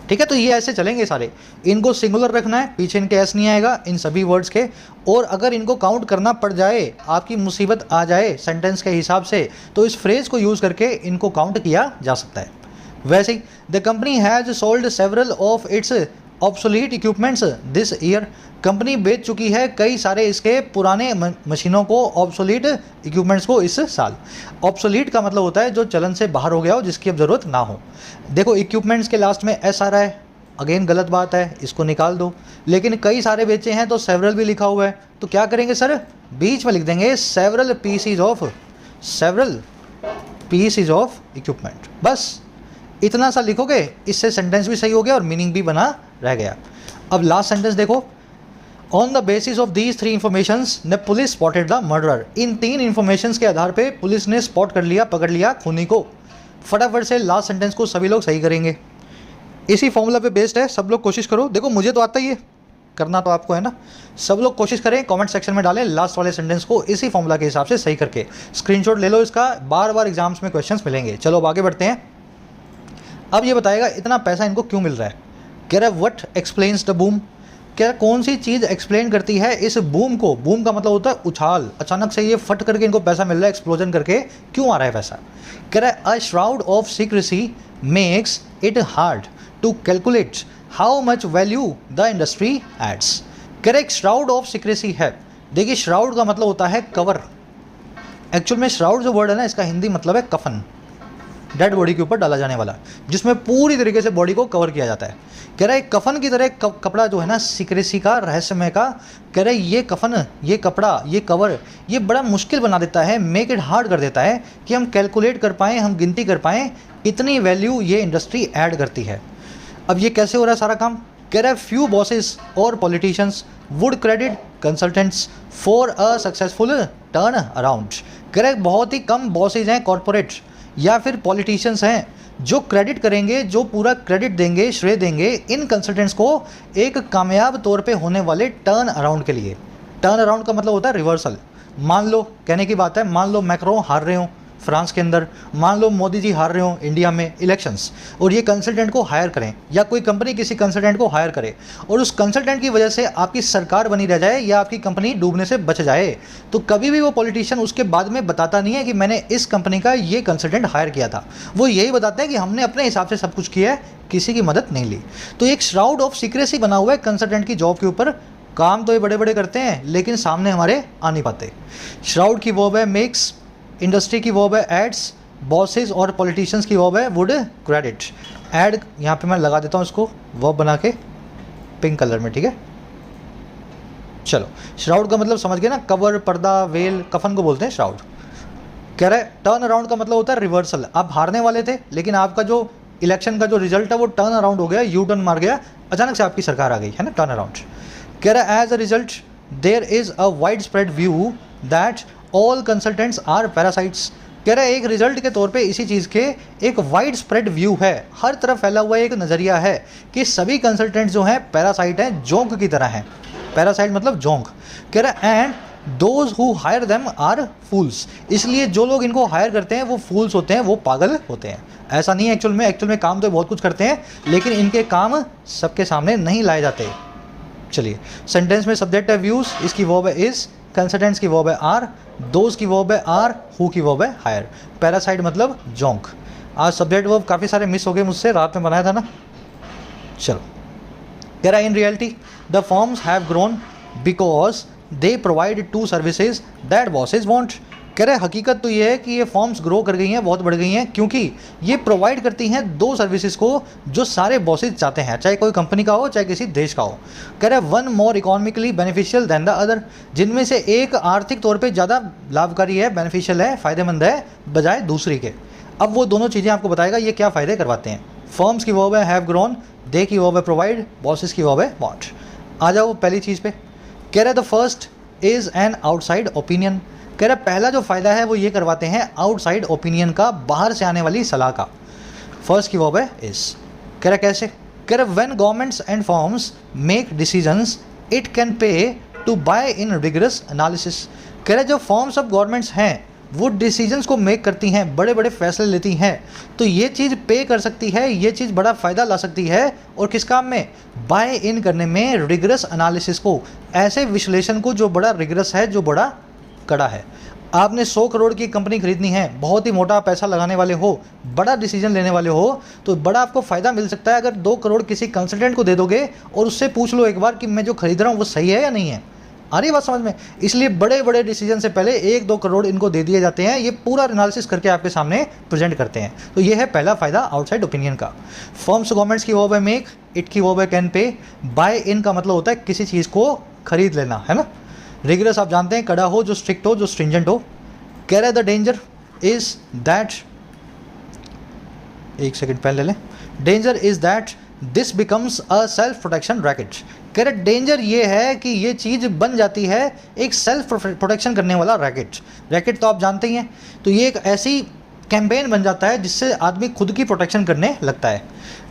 ठीक है, तो ये ऐसे चलेंगे सारे। इनको सिंगुलर रखना है, पीछे इनके एस नहीं आएगा इन सभी वर्ड्स के। और अगर इनको काउंट करना पड़ जाए, आपकी मुसीबत आ जाए सेंटेंस के हिसाब से, तो इस फ्रेज को यूज़ करके इनको काउंट किया जा सकता है। वैसे ही, the company has sold several of its obsolete equipments this year. Company बेच चुकी है कई सारे इसके पुराने मशीनों को, ऑब्सोलीट इक्विपमेंट्स को इस साल। ऑब्सोलीट का मतलब होता है जो चलन से बाहर हो गया हो, जिसकी अब ज़रूरत ना हो। देखो, इक्विपमेंट्स के लास्ट में एस आ रहा है, अगेन गलत बात है, इसको निकाल दो। लेकिन कई सारे बेचे हैं तो सेवरल भी लिखा हुआ है, तो क्या करेंगे सर? बीच में लिख देंगे सेवरल पीसीज ऑफ इक्विपमेंट। बस इतना सा लिखोगे, इससे सेंटेंस भी सही हो गया और मीनिंग भी बना रह गया। अब लास्ट सेंटेंस देखो, on the basis of these 3 informations the police spotted the murderer. In 3 informations के आधार पे पुलिस ने स्पॉट कर लिया, पकड़ लिया खूनी को। फटाफट से लास्ट सेंटेंस को सभी लोग सही करेंगे, इसी फॉर्मूला पे बेस्ड है। सब लोग कोशिश करो, देखो मुझे तो आता ही है, करना तो आपको है ना। सब लोग कोशिश करें, कमेंट सेक्शन में डालें लास्ट वाले सेंटेंस को इसी फॉर्मूला के हिसाब से सही करके। स्क्रीनशॉट ले लो इसका, बार बार एग्जाम्स में क्वेश्चंस मिलेंगे। चलो अब आगे बढ़ते हैं। अब ये बताएगा इतना पैसा इनको क्यों मिल रहा है। कह रहा है व्हाट एक्सप्लेन्स द बूम। क्या कौन सी चीज़ एक्सप्लेन करती है इस बूम को? बूम का मतलब होता है उछाल, अचानक से ये फट करके इनको पैसा मिल रहा है, एक्सप्लोजन करके क्यों आ रहा है पैसा। कह रहा है a shroud of secrecy makes it hard to calculate how much value the industry adds. कह रहा है एक श्राउड ऑफ सीक्रेसी है। देखिए, श्राउड का मतलब होता है कवर। एक्चुअल में श्राउड जो वर्ड है ना, इसका हिंदी मतलब है कफन, डेड बॉडी के ऊपर डाला जाने वाला, जिसमें पूरी तरीके से बॉडी को कवर किया जाता है। कह रहा है कफन की तरह कपड़ा जो है ना, सीक्रेसी का, रहस्यमय का। कह रहा है ये कफन, ये कपड़ा, ये कवर, ये बड़ा मुश्किल बना देता है, मेक इट हार्ड कर देता है कि हम कैलकुलेट कर पाएँ, हम गिनती कर पाएँ इतनी वैल्यू ये इंडस्ट्री ऐड करती है। अब ये कैसे हो रहा है सारा काम? कह रहा है फ्यू बॉसेस और politicians would credit consultants for a successful turn around. कह रहा है बहुत ही कम बॉसेज हैं, कॉरपोरेट या फिर पॉलिटिशियंस हैं, जो क्रेडिट करेंगे, जो पूरा क्रेडिट देंगे, श्रेय देंगे इन कंसल्टेंट्स को एक कामयाब तौर पे होने वाले टर्न अराउंड के लिए। टर्न अराउंड का मतलब होता है रिवर्सल। मान लो, कहने की बात है, मान लो मैक्रोन हार रहे हो फ्रांस के अंदर, मान लो मोदी जी हार रहे हो इंडिया में इलेक्शंस, और ये कंसल्टेंट को हायर करें, या कोई कंपनी किसी कंसल्टेंट को हायर करे, और उस कंसल्टेंट की वजह से आपकी सरकार बनी रह जाए या आपकी कंपनी डूबने से बच जाए, तो कभी भी वो पॉलिटिशियन उसके बाद में बताता नहीं है कि मैंने इस कंपनी का ये कंसल्टेंट हायर किया था। वो यही बताते हैं कि हमने अपने हिसाब से सब कुछ किया है, किसी की मदद नहीं ली। तो एक श्राउड ऑफ सीक्रेसी बना हुआ है कंसल्टेंट की जॉब के ऊपर। काम तो ये बड़े बड़े करते हैं लेकिन सामने हमारे आ नहीं पाते। श्राउड की वर्ब है मेक्स, इंडस्ट्री की वर्ब है एड्स, बॉसेस और पॉलिटिशियंस की वर्ब है वुड क्रेडिट। एड यहाँ पे मैं लगा देता हूँ इसको वर्ब बना के पिंक कलर में, ठीक है। चलो, श्राउड का मतलब समझ गए ना, कवर, पर्दा, वेल, कफन को बोलते हैं श्राउड। कह रहा है टर्न अराउंड का मतलब होता है रिवर्सल। आप हारने वाले थे लेकिन आपका जो इलेक्शन का जो रिजल्ट है वो टर्न अराउंड हो गया, यू टर्न मार गया, अचानक से आपकी सरकार आ गई है ना, टर्न अराउंड। कह रहा है as a result there is a widespread view that all consultants are parasites. कह रहा है एक रिजल्ट के तौर पे इसी चीज़ के एक वाइड स्प्रेड व्यू है, हर तरफ फैला हुआ एक नज़रिया है कि सभी कंसल्टेंट जो हैं पैरासाइट हैं, जोंक की तरह हैं। पैरासाइट मतलब जोंक। कह रहा है and those who hire them are fools. इसलिए जो लोग इनको हायर करते हैं वो फूल्स होते हैं, वो पागल होते हैं। ऐसा नहीं है एक्चुअल में काम तो बहुत कुछ करते हैं लेकिन इनके काम सबके सामने नहीं लाए जाते। चलिए, सेंटेंस में सब्जेक्ट है व्यूज, इसकी वर्ब है इज, कंसल्टेंट्स की वर्ब है आर, दोज की वर्ब है आर, हु की वर्ब है हायर। पैरासाइट मतलब जोंक। आज सब्जेक्ट वर्ब काफ़ी सारे मिस हो गए मुझसे, रात में बनाया था ना। चलो, कह रहा है in reality the firms have grown because they provide to services that bosses want. कह रहे हकीकत तो ये है कि ये फॉर्म्स ग्रो कर गई हैं, बहुत बढ़ गई हैं, क्योंकि ये प्रोवाइड करती हैं दो सर्विसेज को जो सारे बॉसेज चाहते हैं, चाहे कोई कंपनी का हो चाहे किसी देश का हो। कह रहे one more economically beneficial than the other, जिनमें से एक आर्थिक तौर पे ज़्यादा लाभकारी है, बेनिफिशियल है, फ़ायदेमंद है बजाय दूसरी के। अब वो दोनों चीज़ें आपको बताएगा ये क्या फ़ायदे करवाते हैं। फर्म्स की वर्ब है हैव ग्रोन, दे की वर्ब है प्रोवाइड, बॉसेस की वर्ब है वांट। आ जाओ पहली चीज़ पे। कह रहे the first is an outside opinion. कह रहा पहला जो फ़ायदा है वो ये करवाते हैं आउटसाइड ओपिनियन का, बाहर से आने वाली सलाह का। फर्स्ट की वर्ब है इस। कह रहा कैसे? कह रहा when governments and firms make decisions it can pay to buy in rigorous analysis. कह रहा जो फॉर्म्स ऑफ गवर्नमेंट्स हैं वो डिसीजंस को मेक करती हैं, बड़े बड़े फैसले लेती हैं, तो ये चीज़ पे कर सकती है, ये चीज़ बड़ा फ़ायदा ला सकती है। और किस काम में? बाय इन करने में, रिगरस एनालिसिस को, ऐसे विश्लेषण को जो बड़ा रिगरस है, जो बड़ा कड़ा है। आपने 100 करोड़ की कंपनी खरीदनी है, बहुत ही मोटा पैसा लगाने वाले हो, बड़ा डिसीजन लेने वाले हो, तो बड़ा आपको फ़ायदा मिल सकता है अगर 2 करोड़ किसी कंसल्टेंट को दे दोगे और उससे पूछ लो एक बार कि मैं जो खरीद रहा हूँ वो सही है या नहीं है। आ रही बात समझ में? इसलिए बड़े बड़े डिसीजन से पहले 1-2 करोड़ इनको दे दिए जाते हैं, ये पूरा एनालिसिस करके आपके सामने प्रेजेंट करते हैं। तो ये है पहला फ़ायदा आउटसाइड ओपिनियन का। फर्म्स गवर्नमेंट्स की वर्ब है मेक, इट की वर्ब है कैन पे, बाय इन का मतलब होता है किसी चीज़ को खरीद लेना, है ना। रिगरस आप जानते हैं, कड़ा हो, जो स्ट्रिक्ट हो, जो स्ट्रिंजेंट हो। कह रहे द डेंजर इज दैट, एक सेकंड पहले ले लें, danger is that this becomes a self protection racket. कह रहे डेंजर ये है कि ये चीज़ बन जाती है एक सेल्फ प्रोटेक्शन करने वाला रैकेट। रैकेट तो आप जानते ही हैं, तो ये एक ऐसी कैंपेन बन जाता है जिससे आदमी खुद की प्रोटेक्शन करने लगता है।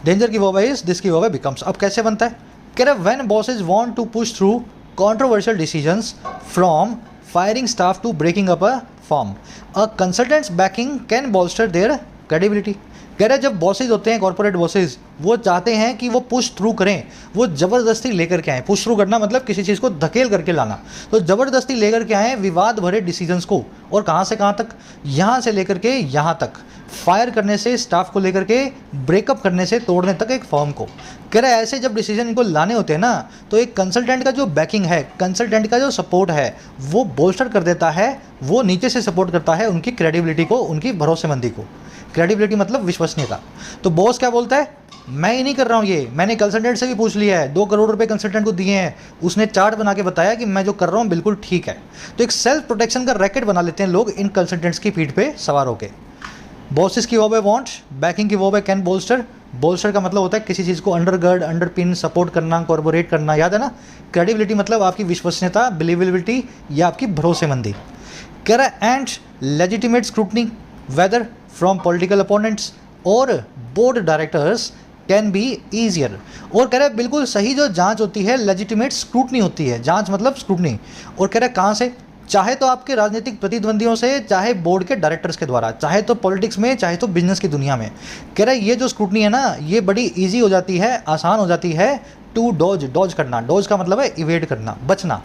डेंजर की वर्ब है इज, दिस की वर्ब है बिकम्स। अब कैसे बनता है? कह रहे when bosses want to push through controversial decisions from firing staff to breaking up a firm, a consultant's backing can bolster their credibility। कह रहे जब बॉसेज होते हैं, कॉर्पोरेट बॉसेज, वो चाहते हैं कि वो पुश थ्रू करें, वो ज़बरदस्ती लेकर के आएँ। पुश थ्रू करना मतलब किसी चीज़ को धकेल करके लाना, तो ज़बरदस्ती लेकर के आएँ विवाद भरे डिसीजंस को। और कहाँ से कहाँ तक? यहाँ से लेकर के यहाँ तक, फायर करने से स्टाफ को लेकर के ब्रेकअप करने से तोड़ने तक एक फर्म को। कह रहे ऐसे जब डिसीजन इनको लाने होते हैं ना, तो एक कंसल्टेंट का जो बैकिंग है, कंसल्टेंट का जो सपोर्ट है, वो बोल्स्टर कर देता है, वो नीचे से सपोर्ट करता है उनकी क्रेडिबिलिटी को, उनकी भरोसेमंदी को। क्रेडिबिलिटी मतलब विश्वसनीयता। तो बॉस क्या बोलता है? मैं ही नहीं कर रहा हूँ ये, मैंने कंसल्टेंट से भी पूछ लिया है, 2 करोड़ रुपए कंसल्टेंट को दिए हैं, उसने चार्ट बना के बताया कि मैं जो कर रहा हूँ बिल्कुल ठीक है। तो एक सेल्फ प्रोटेक्शन का रैकेट बना लेते हैं लोग इन कंसल्टेंट्स की पीठ पे सवार होकर। बॉसेस की वर्ब है वांट, बैकिंग की वर्ब है कैन बोल्स्टर। बोल्स्टर का मतलब होता है किसी चीज़ को अंडरगर्ड, अंडरपिन, सपोर्ट करना, कॉर्पोरेट करना, याद है ना। क्रेडिबिलिटी मतलब आपकी विश्वसनीयता, बिलीवेबिलिटी या आपकी भरोसेमंदी। कह रहा है and legitimate scrutiny whether from political opponents और board directors can be easier. और कह रहा है बिल्कुल सही जो जांच होती है लेजिटिमेट स्क्रूटनी होती है, जांच मतलब स्क्रूटनी। और कह रहा है कहाँ से, चाहे तो आपके राजनीतिक प्रतिद्वंदियों से, चाहे बोर्ड के डायरेक्टर्स के द्वारा, चाहे तो पॉलिटिक्स में, चाहे तो बिजनेस की दुनिया में। कह रहा है ये जो स्क्रूटनी है ना, ये बड़ी ईजी हो जाती है, आसान हो जाती है टू डॉज, डॉज करना, डॉज का मतलब है इवेड करना, बचना।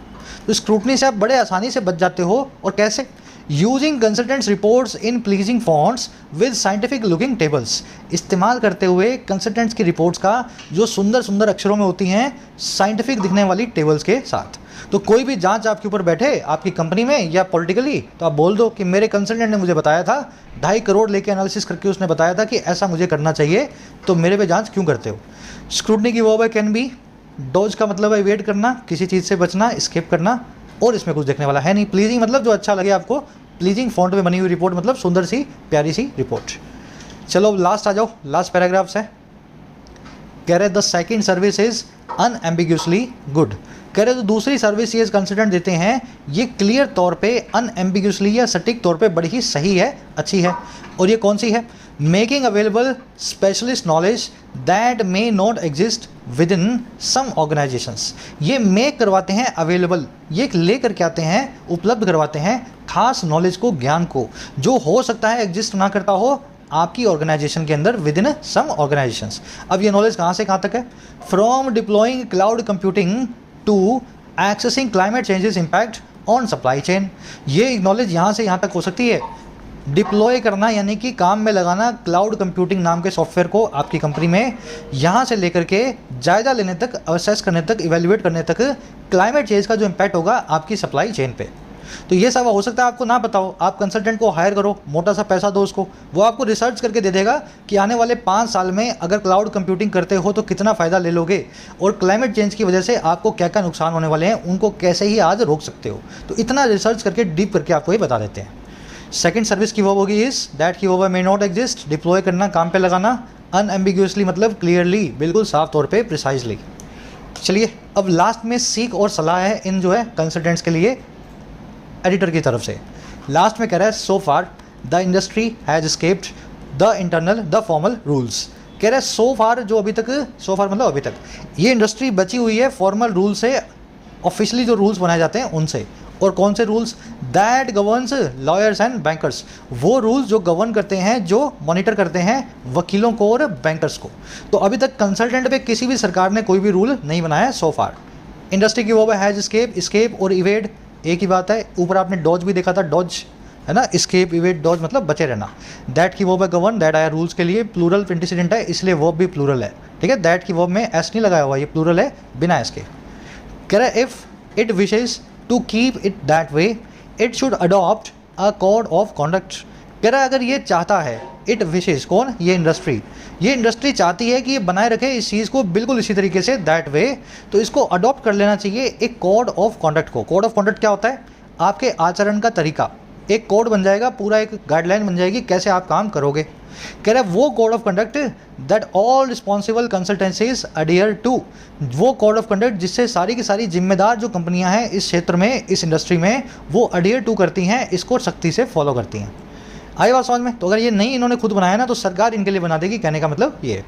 तो स्क्रूटनी से आप बड़े आसानी से बच जाते हो। और कैसे, using consultants reports in pleasing fonts with scientific looking tables, इस्तेमाल करते हुए कंसल्टेंट्स की रिपोर्ट्स का जो सुंदर सुंदर अक्षरों में होती हैं, साइंटिफिक दिखने वाली टेबल्स के साथ। तो कोई भी जांच आपके ऊपर बैठे आपकी कंपनी में या पॉलिटिकली, तो आप बोल दो कि मेरे कंसल्टेंट ने मुझे बताया था, 2.5 करोड़ लेके एनालिसिस करके उसने बताया था कि ऐसा मुझे करना चाहिए, तो मेरे पे जांच क्यों करते हो। स्क्रूटनी की वर्ब है कैन बी, डॉज का मतलब है वेट करना, किसी चीज़ से बचना, स्केप करना, और इसमें कुछ देखने वाला है नहीं। प्लीजिंग मतलब जो अच्छा लगे आपको, प्लीजिंग फॉन्ट में बनी हुई रिपोर्ट मतलब सुंदर सी प्यारी सी रिपोर्ट। चलो लास्ट आ जाओ, लास्ट पैराग्राफ्स है। कह रहे the second service is unambiguously good. कह रहे तो दूसरी सर्विस ये कंसल्टेंट देते हैं, ये क्लियर तौर पे, अनएम्बिग्यूसली या सटीक तौर पे बड़ी ही सही है, अच्छी है। और ये कौन सी है, making available specialist knowledge that may not exist within some organisations. ये मेक करवाते हैं अवेलेबल, ये ले करके आते हैं, उपलब्ध करवाते हैं खास नॉलेज को, ज्ञान को, जो हो सकता है एग्जिस्ट ना करता हो आपकी ऑर्गेनाइजेशन के अंदर, विद इन सम ऑर्गेनाइजेशंस। अब ये नॉलेज कहाँ से कहाँ तक है, from deploying cloud computing to accessing climate changes impact on supply chain. ये नॉलेज यहाँ से यहाँ तक हो सकती है। डिप्लॉय करना यानी कि काम में लगाना क्लाउड कंप्यूटिंग नाम के सॉफ्टवेयर को आपकी कंपनी में, यहाँ से लेकर के जायजा लेने तक, असेस करने तक, इवेल्युएट करने तक क्लाइमेट चेंज का जो इम्पैक्ट होगा आपकी सप्लाई चेन पे। तो ये सब हो सकता है आपको ना पता हो, आप कंसल्टेंट को हायर करो, मोटा सा पैसा दो उसको, वो आपको रिसर्च करके दे देगा कि आने वाले 5 साल में अगर क्लाउड कंप्यूटिंग करते हो तो कितना फ़ायदा ले लोगे, और क्लाइमेट चेंज की वजह से आपको क्या क्या नुकसान होने वाले हैं, उनको कैसे ही आज रोक सकते हो। तो इतना रिसर्च करके डीप करके आपको ये बता देते हैं। सेकंड सर्विस की वर्ब होगी इस, दैट की verb may not exist, deploy करना, काम पे लगाना, अनएम्बिग्यूअसली मतलब क्लियरली, बिल्कुल साफ तौर पे, प्रिसाइजली। चलिए अब लास्ट में सीख और सलाह है इन जो है कंसल्टेंट्स के लिए एडिटर की तरफ से। लास्ट में कह रहा है so far the industry has escaped the internal the formal rules. कह रहा है सो फार, जो अभी तक, सो फार मतलब अभी तक, ये इंडस्ट्री बची हुई है फॉर्मल रूल से, ऑफिशियली जो रूल्स बनाए जाते हैं उनसे। और कौन से rules, that governs lawyers and bankers, वो रूल्स जो गवर्न करते हैं, जो मॉनिटर करते हैं वकीलों को और बैंकर्स को। तो अभी तक कंसल्टेंट पे किसी भी सरकार ने कोई भी रूल नहीं बनाया है सो फार। इंडस्ट्री की वो हैज एस्केप, स्केप और इवेड एक ही बात है। ऊपर आपने डॉज भी देखा था, डॉज है ना, स्केप, इवेड, डॉज मतलब बचे रहना। दैट की वर्ब है गवर्न, दैट आया रूल्स के लिए, प्लूरल इंटीसीडेंट है इसलिए वर्ब भी प्लूरल है, ठीक है। दैट की वर्ब में एस नहीं लगाया हुआ, ये प्लूरल है बिना एस के। कह रहा है if it wishes to keep it that way it should adopt a code of conduct. कह रहा है अगर ये चाहता है, इट विशेज कौन, ये इंडस्ट्री चाहती है कि ये बनाए रखे इस चीज़ को बिल्कुल इसी तरीके से, दैट वे, तो इसको अडॉप्ट कर लेना चाहिए एक कोड ऑफ कॉन्डक्ट को। कोड ऑफ कॉन्डक्ट क्या होता है, आपके आचरण का तरीका, एक कोड बन जाएगा, पूरा एक गाइडलाइन बन जाएगी कैसे आप काम करोगे। कह रहा है वो code of conduct that all responsible consultancies adhere to, वो कोड ऑफ कंडक्ट जिससे सारी की सारी जिम्मेदार जो कंपनियां हैं इस क्षेत्र में, इस इंडस्ट्री में, वो अडियर टू करती हैं, इसको सख्ती से फॉलो करती हैं। आई बात समझ में। तो अगर ये नहीं इन्होंने खुद बनाया ना, तो सरकार इनके लिए बना देगी, कहने का मतलब ये।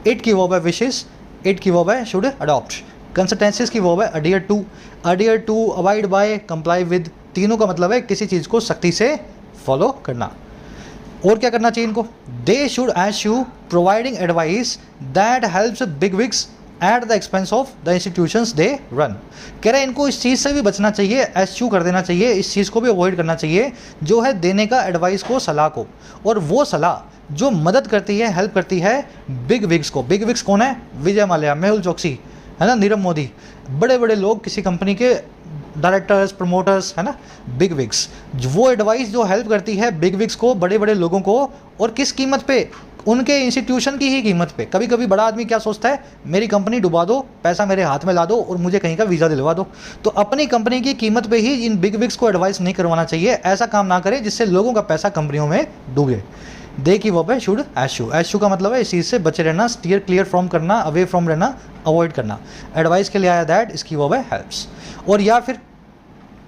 इट की वर्ब है विशेष, इट की वर्ब है शुड अडॉप्ट, कंसल्टेंसीज की वर्ब है adhere to, abide by, comply with, तीनों का मतलब है किसी चीज़ को सख्ती से फॉलो करना। और क्या करना चाहिए इनको, they should eschew providing advice that helps big wigs at the expense of the institutions they run. कह रहे हैं इनको इस चीज़ से भी बचना चाहिए, एश्यू कर देना चाहिए, इस चीज़ को भी अवॉइड करना चाहिए, जो है देने का एडवाइस को, सलाह को, और वो सलाह जो मदद करती है, हेल्प करती है बिग विग्स को। बिग विग्स कौन है, विजय माल्या, मेहुल चोकसी है ना, नीरव मोदी, बड़े बड़े लोग किसी कंपनी के डायरेक्टर्स, प्रमोटर्स है ना, बिग विग्स। वो एडवाइस जो हेल्प करती है बिग विग्स को, बड़े बड़े लोगों को, और किस कीमत पे, उनके इंस्टीट्यूशन की ही कीमत पे। कभी कभी बड़ा आदमी क्या सोचता है, मेरी कंपनी डुबा दो, पैसा मेरे हाथ में ला दो और मुझे कहीं का वीज़ा दिलवा दो। तो अपनी कंपनी की कीमत पे ही इन बिग विग्स को एडवाइस नहीं करवाना चाहिए, ऐसा काम ना करें जिससे लोगों का पैसा कंपनियों में डूबे। दे की वर्ब है शुड एश्यू, एश्यू का मतलब है इस चीज़ से बचे रहना, स्टीयर क्लियर फ्रॉम करना, अवे फ्रॉम रहना, अवॉइड करना। एडवाइस के लिए आया दैट, इसकी वर्ब है हेल्प्स। और या फिर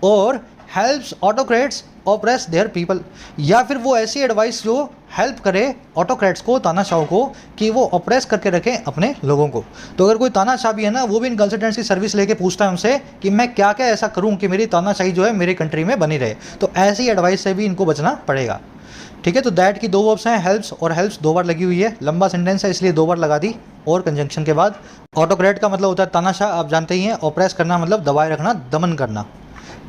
और helps autocrats oppress there people, या फिर वो ऐसी एडवाइस जो हेल्प करे ऑटोक्रेट्स को, तानाशाहों को, कि वो ऑप्रेस करके रखें अपने लोगों को। तो अगर कोई तानाशाह भी है ना, वो भी इन कंसल्टेंसी सर्विस लेके पूछता है उनसे कि मैं क्या क्या ऐसा करूं कि मेरी तानाशाही जो है मेरी कंट्री में बनी रहे, तो ऐसी एडवाइस से भी इनको बचना पड़ेगा। ठीक है, तो दैट की 2 वर्ब्स हैं, हेल्प्स और हेल्प्स 2 बार लगी हुई है, लंबा सेंटेंस है इसलिए 2 बार लगा दी और कंजंक्शन के बाद। ऑटोक्रेट का मतलब होता है तानाशाह, आप जानते ही हैं। ऑप्रेस करना मतलब दबाए रखना, दमन करना।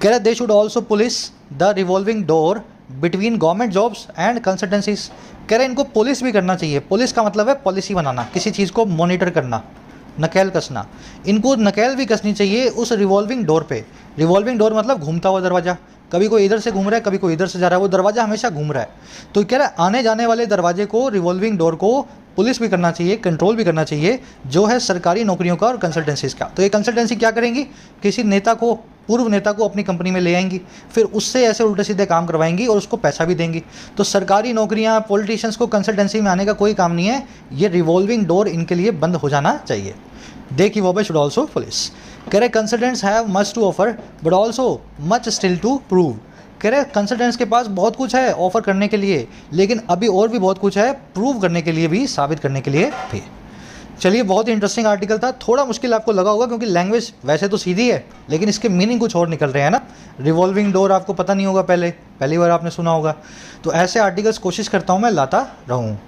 कह रहे they should also police the revolving door between government jobs and consultancies. कह रहे इनको पुलिस भी करना चाहिए। पुलिस का मतलब है पॉलिसी बनाना, किसी चीज़ को मॉनिटर करना, नकेल कसना। इनको नकेल भी कसनी चाहिए उस रिवॉल्विंग डोर पे। रिवॉल्विंग डोर मतलब घूमता हुआ दरवाज़ा, कभी कोई इधर से घूम रहा है, कभी कोई इधर से जा रहा है, वो दरवाज़ा हमेशा घूम रहा है। तो कह रहा है आने जाने वाले दरवाजे को, रिवॉल्विंग डोर को पुलिस भी करना चाहिए, कंट्रोल भी करना चाहिए, जो है सरकारी नौकरियों का और कंसल्टेंसीज का। तो ये कंसल्टेंसी क्या करेंगी, किसी नेता को, पूर्व नेता को अपनी कंपनी में ले आएंगी, फिर उससे ऐसे उल्टे सीधे काम करवाएंगी और उसको पैसा भी देंगी। तो सरकारी नौकरियां, पॉलिटिशियंस को कंसल्टेंसी में आने का कोई काम नहीं है, ये रिवॉल्विंग डोर इनके लिए बंद हो जाना चाहिए। दे की वर्ब शुड ऑल्सो पुलिस। कह रहे consultants have much to offer but also much still to prove. कह रहे कंसल्टेंट्स के पास बहुत कुछ है ऑफर करने के लिए, लेकिन अभी और भी बहुत कुछ है प्रूव करने के लिए भी, साबित करने के लिए भी। चलिए, बहुत ही इंटरेस्टिंग आर्टिकल था। थोड़ा मुश्किल आपको लगा होगा क्योंकि लैंग्वेज वैसे तो सीधी है, लेकिन इसके मीनिंग कुछ और निकल रहे हैं ना। रिवॉल्विंग डोर आपको पता नहीं होगा, पहली बार आपने सुना होगा। तो ऐसे आर्टिकल्स कोशिश करता हूँ मैं लाता रहूँ।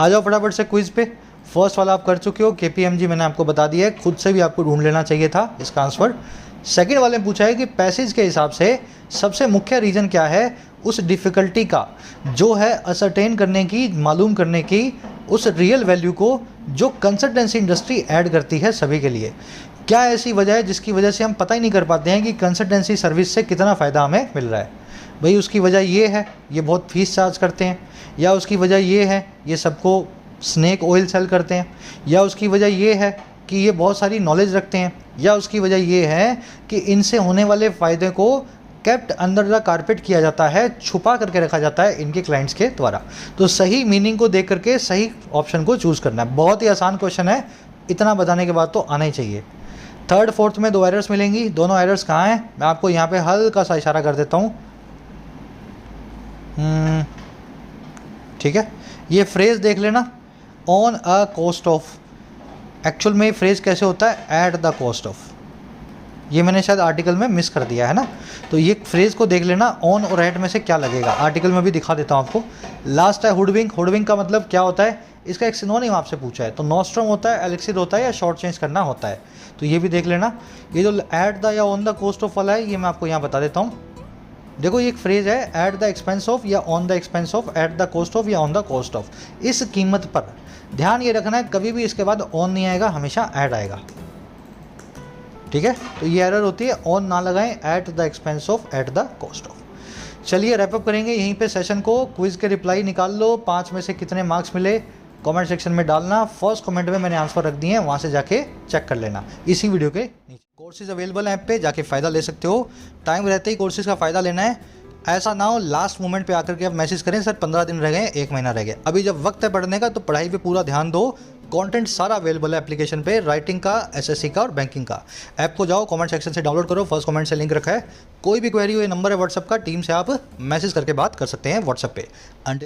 आ जाओ फटाफट से क्विज पे। फर्स्ट वाला आप कर चुके हो, KPMG मैंने आपको बता दिया है, खुद से भी आपको ढूंढ लेना चाहिए था इसका आंसर। सेकेंड वाले में पूछा है कि पैसेज के हिसाब से सबसे मुख्य रीज़न क्या है उस डिफ़िकल्टी का, जो है असरटेन करने की, मालूम करने की उस रियल वैल्यू को जो कंसल्टेंसी इंडस्ट्री ऐड करती है सभी के लिए। क्या ऐसी वजह है जिसकी वजह से हम पता ही नहीं कर पाते हैं कि कंसल्टेंसी सर्विस से कितना फ़ायदा हमें मिल रहा है। भाई उसकी वजह ये है, ये बहुत फीस चार्ज करते हैं, या उसकी वजह ये है ये सबको स्नेक ऑयल सेल करते हैं, या उसकी वजह ये है कि ये बहुत सारी नॉलेज रखते हैं, या उसकी वजह ये है कि इनसे होने वाले फ़ायदे को केप्ट अंडर द कारपेट किया जाता है, छुपा करके रखा जाता है इनके क्लाइंट्स के द्वारा। तो सही मीनिंग को देख करके सही ऑप्शन को चूज़ करना है। बहुत ही आसान क्वेश्चन है, इतना बताने के बाद तो आना ही चाहिए। थर्ड फोर्थ में 2 एरर्स मिलेंगी। दोनों एरर्स कहाँ हैं, मैं आपको यहाँ पे हल्का सा इशारा कर देता हूँ। ठीक है, ये फ्रेज़ देख लेना, on a cost of. Actual में ये फ्रेज़ कैसे होता है, एट द कॉस्ट ऑफ। ये मैंने शायद आर्टिकल में मिस कर दिया है ना, तो ये फ्रेज़ को देख लेना, ऑन और एट में से क्या लगेगा। आर्टिकल में भी दिखा देता हूँ आपको। लास्ट है हुडविंक। हुडविंक का मतलब क्या होता है, इसका एक सिनोनिम आपसे पूछा है, तो नॉस्ट्रम होता है, एलिक्सिर होता है, या शॉर्ट चेंज करना होता है। तो ये भी देख लेना। ये जो एट द या ऑन द कॉस्ट ऑफ वाला है, ये मैं आपको यहाँ बता देता हूँ। देखो ये एक फ्रेज़ है, एट द एक्सपेंस ऑफ या on the expense of, at the cost of या ऑन द कॉस्ट ऑफ। इस कीमत पर ध्यान ये रखना है, कभी भी इसके बाद ऑन नहीं आएगा, हमेशा ऐड आएगा। ठीक है, तो ये एरर होती है, ऑन ना लगाएं, eight the expense of, at the cost of. चलिए रैपअप करेंगे यहीं पे सेशन को। क्विज के रिप्लाई निकाल लो, 5 में से कितने मार्क्स मिले कमेंट सेक्शन में डालना। फर्स्ट कमेंट में मैंने आंसर रख दिए हैं, वहाँ से जाके चेक कर लेना इसी वीडियो के नीचे। कोर्सेज अवेलेबल हैं ऐप पे, जाके फ़ायदा ले सकते हो। टाइम रहते ही कोर्सेज का फ़ायदा लेना है, ऐसा ना हो लास्ट मोमेंट पे आकर के आप मैसेज करें सर 15 दिन रह गए, 1 महीना रह गया। अभी जब वक्त है पढ़ने का तो पढ़ाई पे पूरा ध्यान दो। कंटेंट सारा अवेलेबल है एप्लीकेशन पे, राइटिंग का, SSC का और बैंकिंग का। ऐप को जाओ, कमेंट सेक्शन से डाउनलोड करो, फर्स्ट कमेंट से लिंक रखा है। कोई भी क्वेरी हो, ये नंबर है व्हाट्सअप का, टीम से आप मैसेज करके बात कर सकते हैं व्हाट्सएप पे।